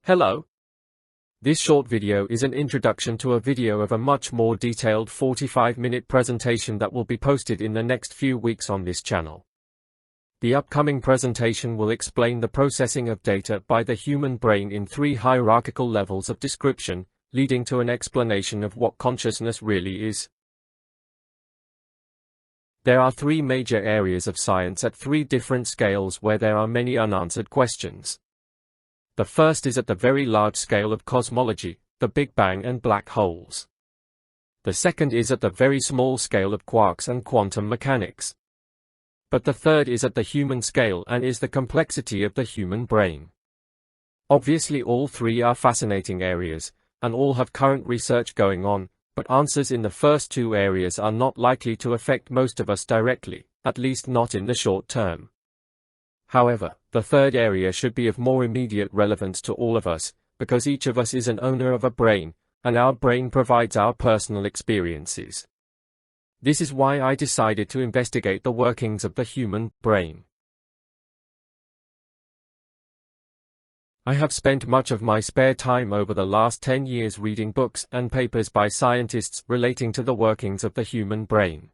Hello. This short video is an introduction to a video of a much more detailed 45-minute presentation that will be posted in the next few weeks on this channel. The upcoming presentation will explain the processing of data by the human brain in 3 hierarchical levels of description, leading to an explanation of what consciousness really is. There are 3 major areas of science at 3 different scales where there are many unanswered questions. The first is at the very large scale of cosmology, the Big Bang and black holes. The second is at the very small scale of quarks and quantum mechanics. But the third is at the human scale and is the complexity of the human brain. Obviously all 3 are fascinating areas, and all have current research going on, but answers in the first 2 areas are not likely to affect most of us directly, at least not in the short term. However, the third area should be of more immediate relevance to all of us, because each of us is an owner of a brain, and our brain provides our personal experiences. This is why I decided to investigate the workings of the human brain. I have spent much of my spare time over the last 10 years reading books and papers by scientists relating to the workings of the human brain.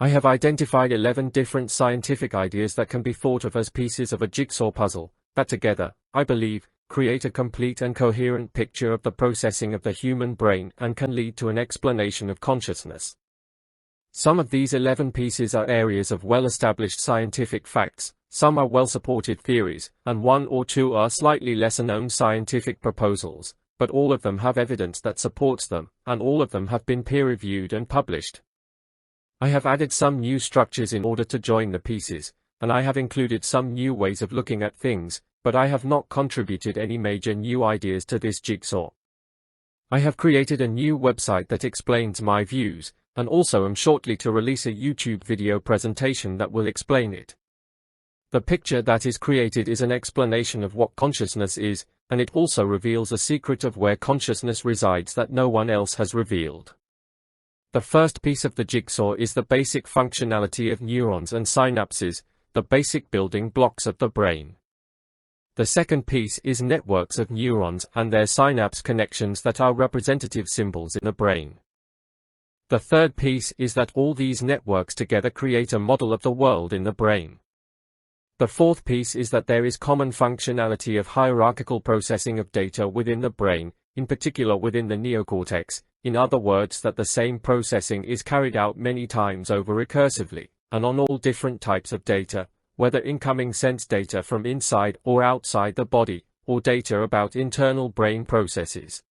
I have identified 11 different scientific ideas that can be thought of as pieces of a jigsaw puzzle, that together, I believe, create a complete and coherent picture of the processing of the human brain and can lead to an explanation of consciousness. Some of these 11 pieces are areas of well-established scientific facts, some are well-supported theories, and 1 or 2 are slightly lesser-known scientific proposals, but all of them have evidence that supports them, and all of them have been peer-reviewed and published. I have added some new structures in order to join the pieces, and I have included some new ways of looking at things, but I have not contributed any major new ideas to this jigsaw. I have created a new website that explains my views, and also am shortly to release a YouTube video presentation that will explain it. The picture that is created is an explanation of what consciousness is, and it also reveals a secret of where consciousness resides that no one else has revealed. The first piece of the jigsaw is the basic functionality of neurons and synapses, the basic building blocks of the brain. The second piece is networks of neurons and their synapse connections that are representative symbols in the brain. The third piece is that all these networks together create a model of the world in the brain. The fourth piece is that there is common functionality of hierarchical processing of data within the brain, in particular within the neocortex, in other words that the same processing is carried out many times over recursively, and on all different types of data, whether incoming sense data from inside or outside the body, or data about internal brain processes.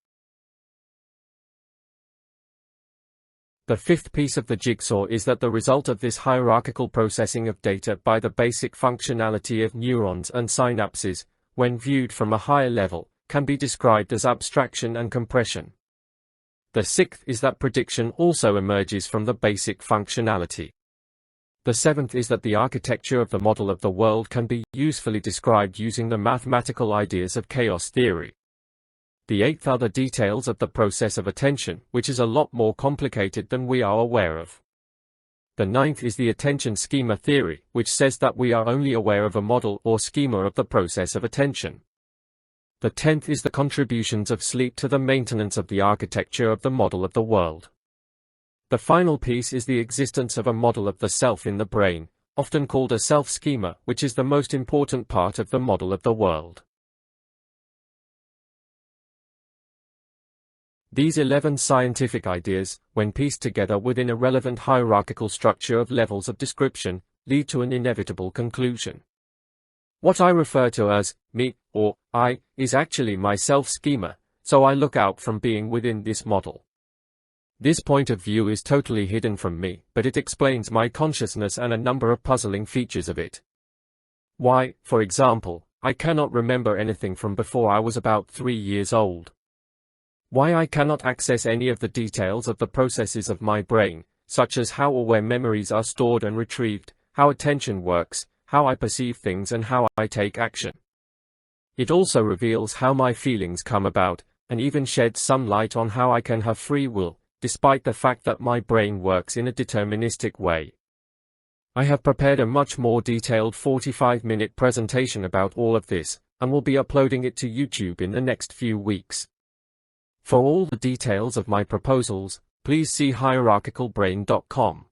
The fifth piece of the jigsaw is that the result of this hierarchical processing of data by the basic functionality of neurons and synapses, when viewed from a higher level, can be described as abstraction and compression. The sixth is that prediction also emerges from the basic functionality. The seventh is that the architecture of the model of the world can be usefully described using the mathematical ideas of chaos theory. The eighth are the details of the process of attention, which is a lot more complicated than we are aware of. The ninth is the attention schema theory, which says that we are only aware of a model or schema of the process of attention. The 10th is the contributions of sleep to the maintenance of the architecture of the model of the world. The final piece is the existence of a model of the self in the brain, often called a self-schema, which is the most important part of the model of the world. These 11 scientific ideas, when pieced together within a relevant hierarchical structure of levels of description, lead to an inevitable conclusion. What I refer to as me, or I, is actually my self-schema, so I look out from being within this model. This point of view is totally hidden from me, but it explains my consciousness and a number of puzzling features of it. Why, for example, I cannot remember anything from before I was about 3 years old. Why I cannot access any of the details of the processes of my brain, such as how or where memories are stored and retrieved, how attention works, how I perceive things and how I take action. It also reveals how my feelings come about, and even sheds some light on how I can have free will, despite the fact that my brain works in a deterministic way. I have prepared a much more detailed 45-minute presentation about all of this, and will be uploading it to YouTube in the next few weeks. For all the details of my proposals, please see hierarchicalbrain.com.